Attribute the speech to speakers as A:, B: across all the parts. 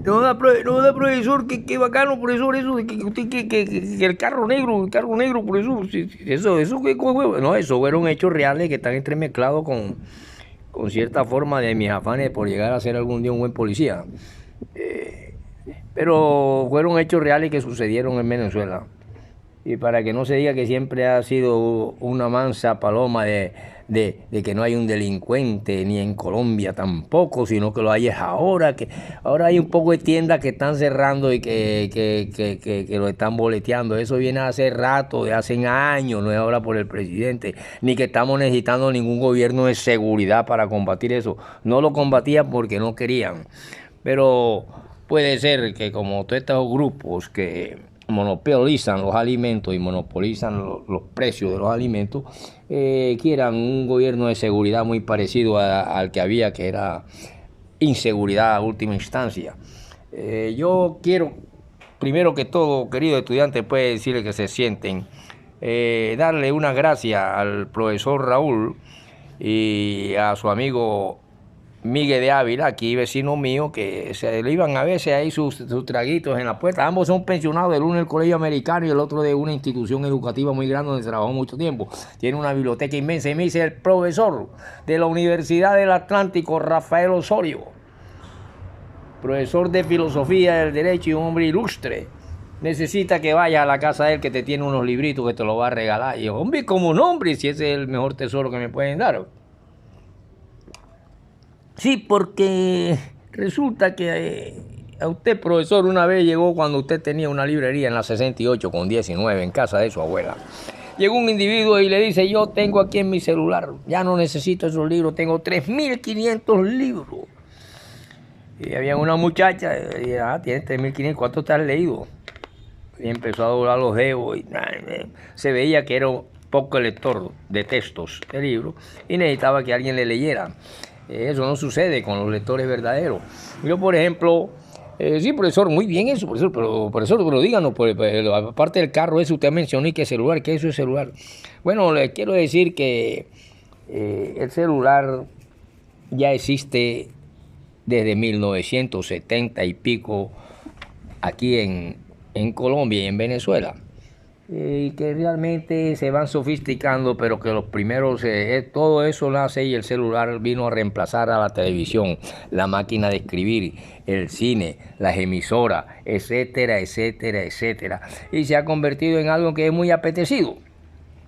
A: No da, profesor, qué bacano, profesor, eso de que usted que el carro negro, profesor, eso qué huevo. No, eso fueron hechos reales que están entremezclados con cierta forma de mis afanes por llegar a ser algún día un buen policía. Pero fueron hechos reales que sucedieron en Venezuela. Y para que no se diga que siempre ha sido una mansa paloma de que no hay un delincuente, ni en Colombia tampoco, sino que lo hay es ahora, que ahora hay un poco de tiendas que están cerrando y que lo están boleteando. Eso viene hace rato, de hace años, no es ahora por el presidente, ni que estamos necesitando ningún gobierno de seguridad para combatir eso. No lo combatían porque no querían. Pero puede ser que como todos estos grupos que monopolizan los alimentos y monopolizan los precios de los alimentos, quieran un gobierno de seguridad muy parecido al que había, que era inseguridad a última instancia. Yo quiero, primero que todo, querido estudiante, puede decirle que se sienten, darle una gracia al profesor Raúl y a su amigo Miguel de Ávila, aquí vecino mío, que se le iban a veces ahí sus traguitos en la puerta. Ambos son pensionados, el uno del colegio americano y el otro de una institución educativa muy grande donde trabajó mucho tiempo. Tiene una biblioteca inmensa y me dice el profesor de la Universidad del Atlántico, Rafael Osorio, profesor de filosofía del derecho y un hombre ilustre. Necesita que vayas a la casa de él, que te tiene unos libritos que te lo va a regalar. Y yo, hombre, como un hombre, si ese es el mejor tesoro que me pueden dar. Sí, porque resulta que a usted, profesor, una vez llegó cuando usted tenía una librería en la 68 con 19 en casa de su abuela. Llegó un individuo y le dice, yo tengo aquí en mi celular, ya no necesito esos libros, tengo 3.500 libros. Y había una muchacha, y dije, tienes 3.500, ¿cuánto te has leído? Y empezó a doblar los dedos y se veía que era un poco lector de textos de libros y necesitaba que alguien le leyera. Eso no sucede con los lectores verdaderos. Yo, por ejemplo, sí, profesor, muy bien eso, profesor, pero díganos, aparte del carro ese, usted mencionó que celular, ¿qué es eso de celular? Bueno, les quiero decir que el celular ya existe desde 1970 y pico aquí en Colombia y en Venezuela. Y que realmente se van sofisticando, pero que los primeros, todo eso nace y el celular vino a reemplazar a la televisión, la máquina de escribir, el cine, las emisoras, etcétera, etcétera, etcétera. Y se ha convertido en algo que es muy apetecido.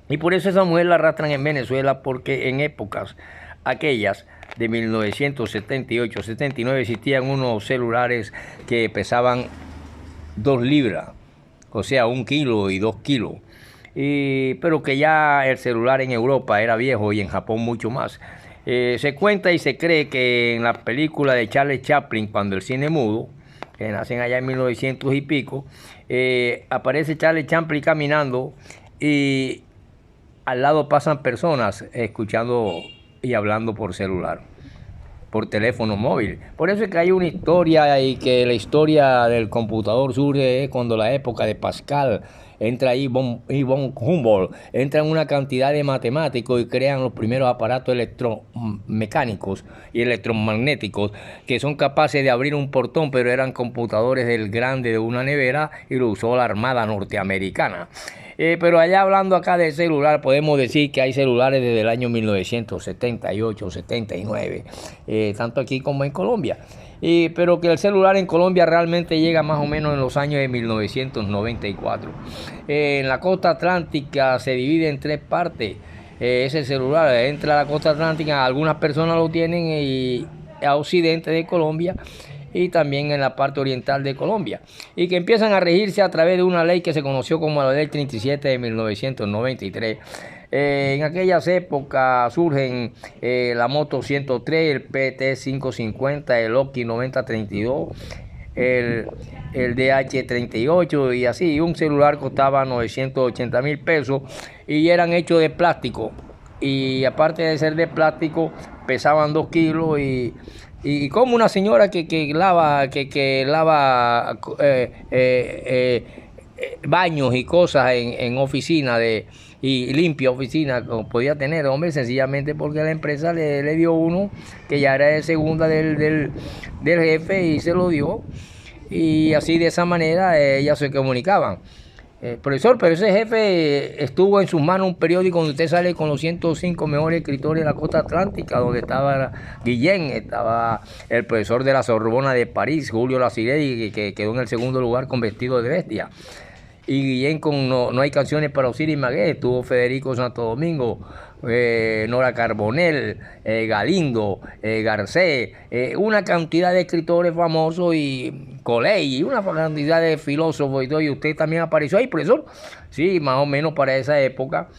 A: Y por eso esa mujer la arrastran en Venezuela, porque en épocas aquellas de 1978, 79 existían unos celulares que pesaban 2 libras. O sea, 1 kilo y 2 kilos. Pero que ya el celular en Europa era viejo y en Japón mucho más. Se cuenta y se cree que en la película de Charles Chaplin, cuando el cine mudo, que nacen allá en 1900 y pico, aparece Charles Chaplin caminando y al lado pasan personas escuchando y hablando por celular, por teléfono móvil. Por eso es que hay una historia, y que la historia del computador surge cuando la época de Pascal entra ahí, von Humboldt, entran una cantidad de matemáticos y crean los primeros aparatos electromecánicos y electromagnéticos que son capaces de abrir un portón, pero eran computadores del grande de una nevera y lo usó la Armada norteamericana. Pero allá hablando acá de celular, podemos decir que hay celulares desde el año 1978, 79, tanto aquí como en Colombia. Pero que el celular en Colombia realmente llega más o menos en los años de 1994. En la costa atlántica se divide en 3 partes. Ese celular entra a la costa atlántica, algunas personas lo tienen y a occidente de Colombia, y también en la parte oriental de Colombia, y que empiezan a regirse a través de una ley que se conoció como la Ley 37 de 1993. En aquellas épocas surgen la Moto 103, el PT 550, el Oki 9032, el DH38 y así. Un celular costaba 980,000 pesos y eran hechos de plástico, y aparte de ser de plástico pesaban 2 kilos y como una señora que lava baños y cosas en oficina y limpia oficina, como podía tener, hombre, sencillamente porque la empresa le dio uno que ya era de segunda del jefe y se lo dio. y así de esa manera ellas se comunicaban. Profesor, pero ese jefe estuvo en sus manos un periódico donde usted sale con los 105 mejores escritores de la costa atlántica, donde estaba Guillén, estaba el profesor de la Sorbona de París, Julio Lacirelli, que quedó en el segundo lugar con Vestido de Bestia. Y Guillén con No hay canciones para Osiris Magué, estuvo Federico Santo Domingo, Nora Carbonell, Galindo, Garcés, una cantidad de escritores famosos y Coley, y una cantidad de filósofos y todo, y usted también apareció ahí, profesor. Sí, más o menos para esa época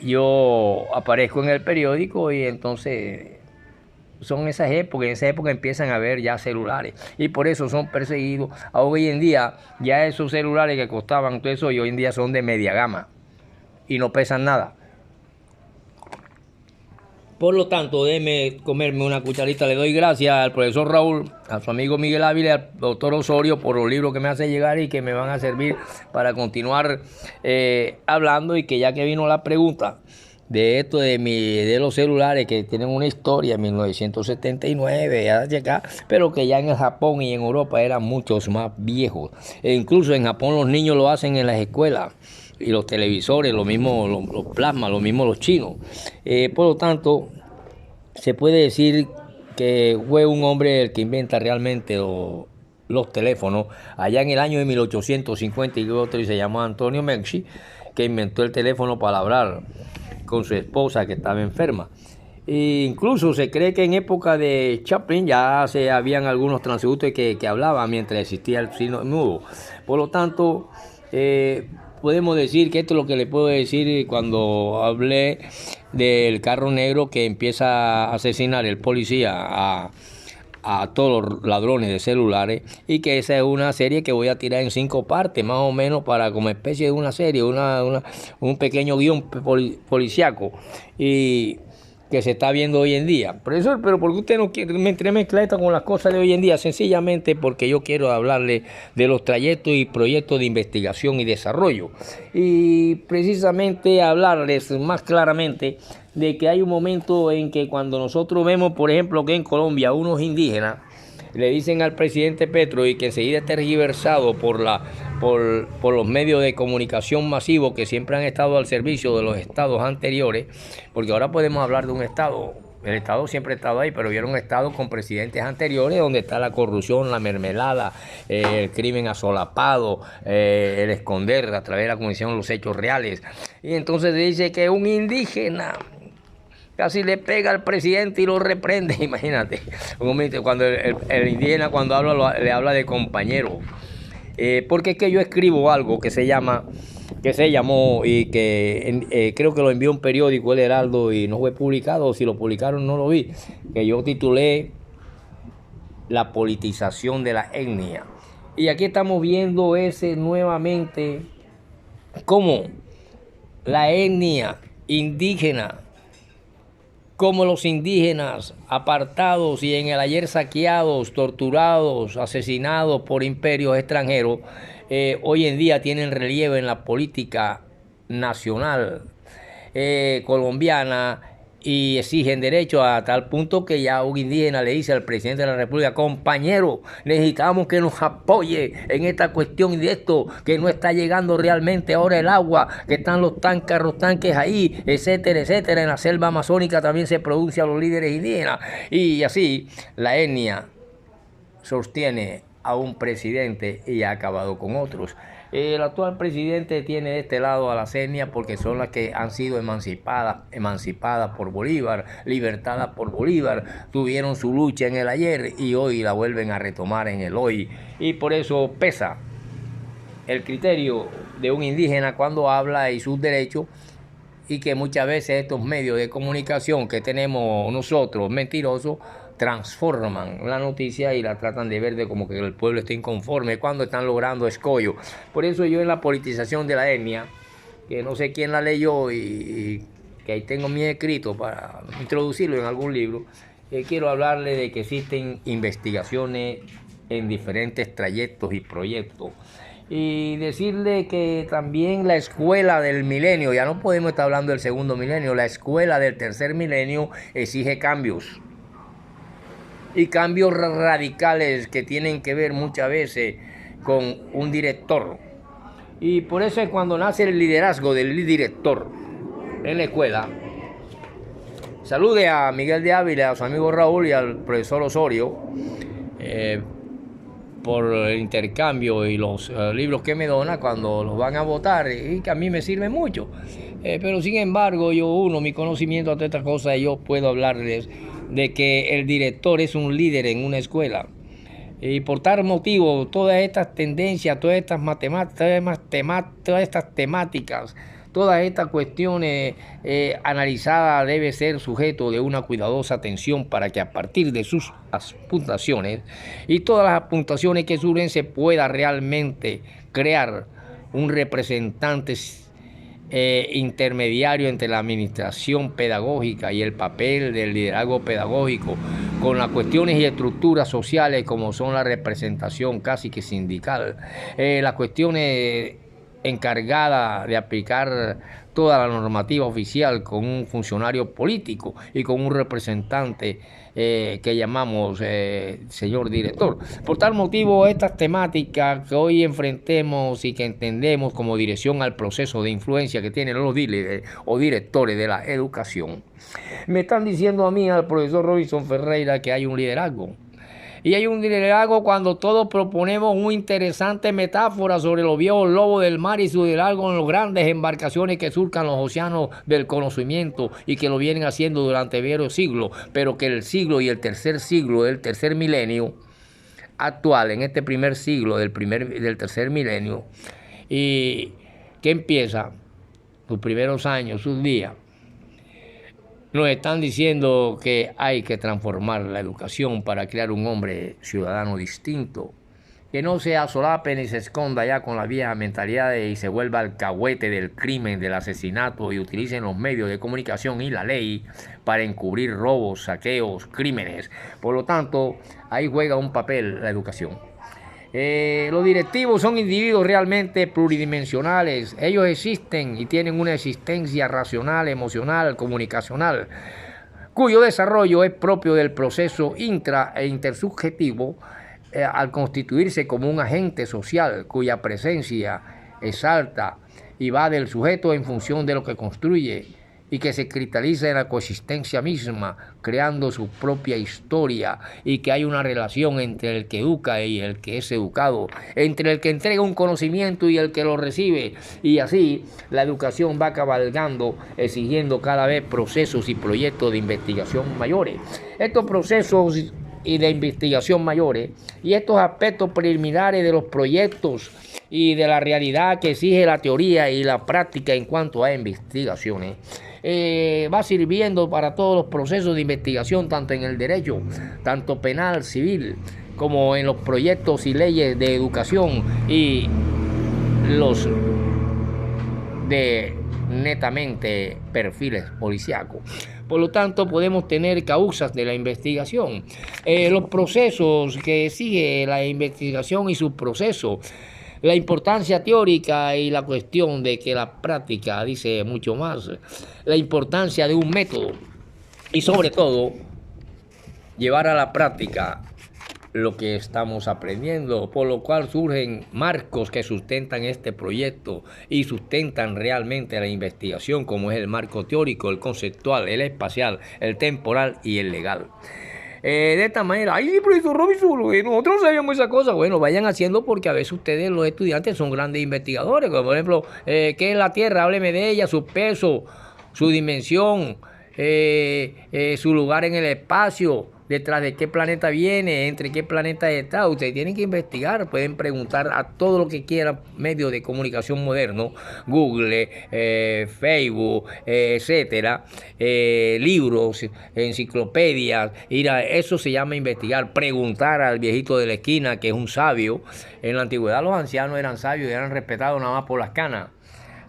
A: yo aparezco en el periódico y entonces son esas épocas, en esa época empiezan a haber ya celulares y por eso son perseguidos. Hoy en día ya esos celulares que costaban todo eso y hoy en día son de media gama y no pesan nada. Por lo tanto, déjeme comerme una cucharita. Le doy gracias al profesor Raúl, a su amigo Miguel Ávila, al doctor Osorio por los libros que me hace llegar y que me van a servir para continuar hablando, y que ya que vino la pregunta de esto de los celulares que tienen una historia en 1979 hacia acá, pero que ya en el Japón y en Europa eran muchos más viejos. E incluso en Japón los niños lo hacen en las escuelas, y los televisores, lo mismo los plasmas, lo mismo los chinos. Por lo tanto, se puede decir que fue un hombre el que inventa realmente los teléfonos allá en el año de 1850, y otro y se llamó Antonio Meucci, que inventó el teléfono para hablar con su esposa que estaba enferma. E incluso se cree que en época de Chaplin ya habían algunos transeúntes que hablaban mientras existía el signo mudo. Por lo tanto, podemos decir que esto es lo que le puedo decir cuando hablé del carro negro que empieza a asesinar el policía a todos los ladrones de celulares, y que esa es una serie que voy a tirar en 5 partes, más o menos, para como especie de una serie, un pequeño guión policíaco y que se está viendo hoy en día. Profesor, pero ¿por qué usted no quiere mezclar esto con las cosas de hoy en día? Sencillamente porque yo quiero hablarle de los trayectos y proyectos de investigación y desarrollo, y precisamente hablarles más claramente de que hay un momento en que cuando nosotros vemos, por ejemplo, que en Colombia unos indígenas le dicen al presidente Petro, y que enseguida es tergiversado por los medios de comunicación masivos que siempre han estado al servicio de los estados anteriores, porque ahora podemos hablar de un estado. El estado siempre ha estado ahí, pero vieron un estado con presidentes anteriores donde está la corrupción, la mermelada, el crimen asolapado, el esconder a través de la comisión de los hechos reales. Y entonces dice que un indígena casi le pega al presidente y lo reprende. Imagínate, cuando el indígena cuando habla le habla de compañero. Porque es que yo escribo algo que se llamó y que creo que lo envió un periódico, El Heraldo, y no fue publicado. Si lo publicaron no lo vi, que yo titulé La politización de la etnia. Y aquí estamos viendo nuevamente cómo la etnia indígena, como los indígenas apartados y en el ayer saqueados, torturados, asesinados por imperios extranjeros, hoy en día tienen relieve en la política nacional colombiana, y exigen derechos a tal punto que ya un indígena le dice al presidente de la República: compañero, necesitamos que nos apoye en esta cuestión de esto, que no está llegando realmente ahora el agua, que están los tanques ahí, etcétera, etcétera. En la selva amazónica también se produce a los líderes indígenas, y así la etnia sostiene a un presidente y ha acabado con otros. El actual presidente tiene de este lado a las etnias porque son las que han sido emancipadas por Bolívar, libertadas por Bolívar, tuvieron su lucha en el ayer y hoy la vuelven a retomar en el hoy. Y por eso pesa el criterio de un indígena cuando habla y sus derechos, y que muchas veces estos medios de comunicación que tenemos nosotros, mentirosos, transforman la noticia y la tratan de ver de como que el pueblo está inconforme cuando están logrando escollo. Por eso yo en la politización de la etnia, que no sé quién la leyó y que ahí tengo mi escrito para introducirlo en algún libro, quiero hablarle de que existen investigaciones en diferentes trayectos y proyectos. Y decirle que también la escuela del milenio, ya no podemos estar hablando del segundo milenio, la escuela del tercer milenio exige cambios. y cambios radicales que tienen que ver muchas veces con un director. Y por eso es cuando nace el liderazgo del director en la escuela. Salude a Miguel de Ávila, a su amigo Raúl y al profesor Osorio por el intercambio y los libros que me dona cuando los van a votar, y que a mí me sirven mucho. Pero sin embargo, yo uno mi conocimiento de estas cosas, yo puedo hablarles de que el director es un líder en una escuela. Y por tal motivo, todas estas tendencias, todas estas matemáticas, todas estas temáticas, todas estas cuestiones analizadas debe ser sujeto de una cuidadosa atención para que a partir de sus apuntaciones y todas las apuntaciones que surgen se pueda realmente crear un representante intermediario entre la administración pedagógica y el papel del liderazgo pedagógico con las cuestiones y estructuras sociales como son la representación casi que sindical, las cuestiones encargadas de aplicar toda la normativa oficial con un funcionario político y con un representante que llamamos señor director. Por tal motivo, estas temáticas que hoy enfrentemos y que entendemos como dirección al proceso de influencia que tienen los líderes o directores de la educación, me están diciendo a mí, al profesor Robinson Ferreira, que hay un liderazgo. Y hay un liderazgo cuando todos proponemos una interesante metáfora sobre los viejos lobos del mar y su liderazgo en las grandes embarcaciones que surcan los océanos del conocimiento y que lo vienen haciendo durante varios siglos, pero que el siglo y el tercer milenio actual, en este primer siglo del tercer milenio, y que empieza sus primeros años, sus días, nos están diciendo que hay que transformar la educación para crear un hombre ciudadano distinto, que no se asolape ni se esconda ya con la vieja mentalidad y se vuelva alcahuete del crimen, del asesinato y utilicen los medios de comunicación y la ley para encubrir robos, saqueos, crímenes. Por lo tanto, ahí juega un papel la educación. Los directivos son individuos realmente pluridimensionales. Ellos existen y tienen una existencia racional, emocional, comunicacional, cuyo desarrollo es propio del proceso intra e intersubjetivo al constituirse como un agente social cuya presencia exalta y va del sujeto en función de lo que construye y que se cristaliza en la coexistencia misma, creando su propia historia, y que hay una relación entre el que educa y el que es educado, entre el que entrega un conocimiento y el que lo recibe, y así la educación va cabalgando, exigiendo cada vez procesos y proyectos de investigación mayores. Estos procesos y de investigación mayores y estos aspectos preliminares de los proyectos y de la realidad que exige la teoría y la práctica en cuanto a investigaciones, va sirviendo para todos los procesos de investigación, tanto en el derecho, tanto penal, civil, como en los proyectos y leyes de educación y los de netamente perfiles policíacos. Por lo tanto, podemos tener causas de la investigación, los procesos que sigue la investigación y su proceso, la importancia teórica y la cuestión de que la práctica dice mucho más, la importancia de un método y sobre todo llevar a la práctica lo que estamos aprendiendo, por lo cual surgen marcos que sustentan este proyecto y sustentan realmente la investigación, como es el marco teórico, el conceptual, el espacial, el temporal y el legal. De esta manera, ay, sí, profesor Robinson, nosotros sabíamos esa cosa. Bueno, vayan haciendo, porque a veces ustedes, los estudiantes, son grandes investigadores. Como por ejemplo, ¿qué es la Tierra? Hábleme de ella, su peso, su dimensión, su lugar en el espacio, detrás de qué planeta viene, entre qué planeta está. Ustedes tienen que investigar, pueden preguntar a todo lo que quieran, medios de comunicación modernos, Google, Facebook, etcétera, libros, enciclopedias. Eso se llama investigar, preguntar al viejito de la esquina, que es un sabio. En la antigüedad los ancianos eran sabios y eran respetados nada más por las canas.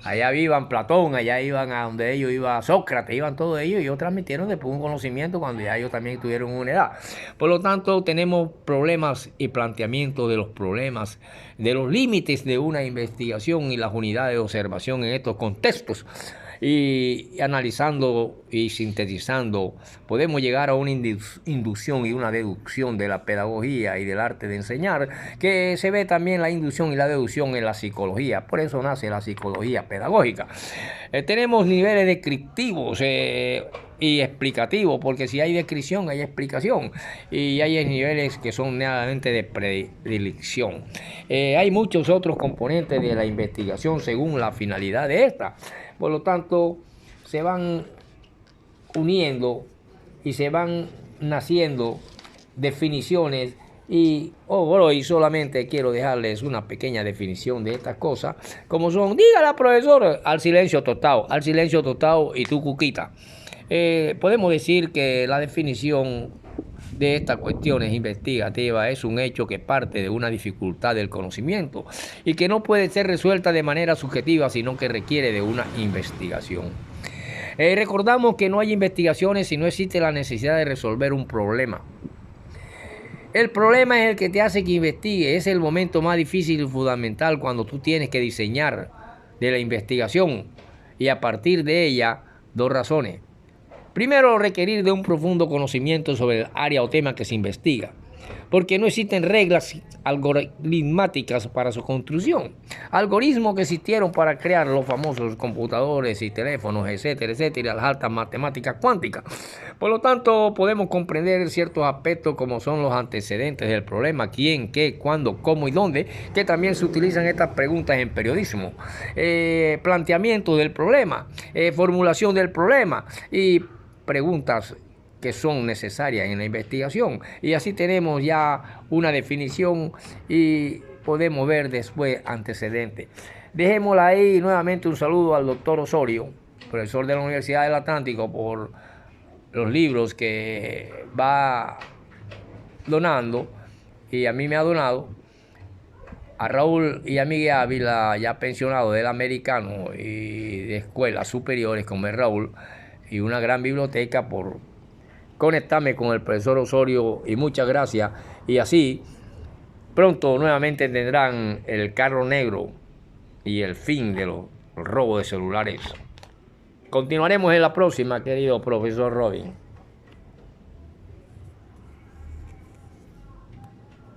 A: Allá iban Platón, allá iban a donde ellos iba Sócrates, iban todos ellos, y ellos transmitieron después un conocimiento cuando ya ellos también tuvieron una edad. Por lo tanto, tenemos problemas y planteamientos de los problemas, de los límites de una investigación y las unidades de observación en estos contextos. y analizando y sintetizando, podemos llegar a una inducción y una deducción de la pedagogía y del arte de enseñar, que se ve también la inducción y la deducción en la psicología. Por eso nace la psicología pedagógica. Tenemos niveles descriptivos y explicativos, porque si hay descripción hay explicación, y hay niveles que son netamente de predilección. Hay muchos otros componentes de la investigación según la finalidad de esta. Por lo tanto, se van uniendo y se van naciendo definiciones y hoy solamente quiero dejarles una pequeña definición de estas cosas, como son, dígala profesor, al silencio total y tu cuquita. Podemos decir que la definición de estas cuestiones investigativas es un hecho que parte de una dificultad del conocimiento y que no puede ser resuelta de manera subjetiva, sino que requiere de una investigación. Recordamos que no hay investigaciones si no existe la necesidad de resolver un problema. El problema es el que te hace que investigue. Es el momento más difícil y fundamental cuando tú tienes que diseñar de la investigación y a partir de ella dos razones. Primero, requerir de un profundo conocimiento sobre el área o tema que se investiga, porque no existen reglas algorítmicas para su construcción. Algoritmos que existieron para crear los famosos computadores y teléfonos, etcétera, etcétera, las altas matemáticas cuánticas. Por lo tanto, podemos comprender ciertos aspectos como son los antecedentes del problema, quién, qué, cuándo, cómo y dónde, que también se utilizan estas preguntas en periodismo. Planteamiento del problema, formulación del problema y preguntas que son necesarias en la investigación, y así tenemos ya una definición y podemos ver después antecedentes. Dejémosla ahí. Nuevamente un saludo al doctor Osorio, profesor de la Universidad del Atlántico, por los libros que va donando y a mí me ha donado. A Raúl y a Miguel Ávila, ya pensionado del americano y de escuelas superiores como es Raúl, y una gran biblioteca, por conectarme con el profesor Osorio, y muchas gracias. Y así pronto nuevamente tendrán el carro negro y el fin de los robos de celulares. Continuaremos en la próxima, querido profesor Robin.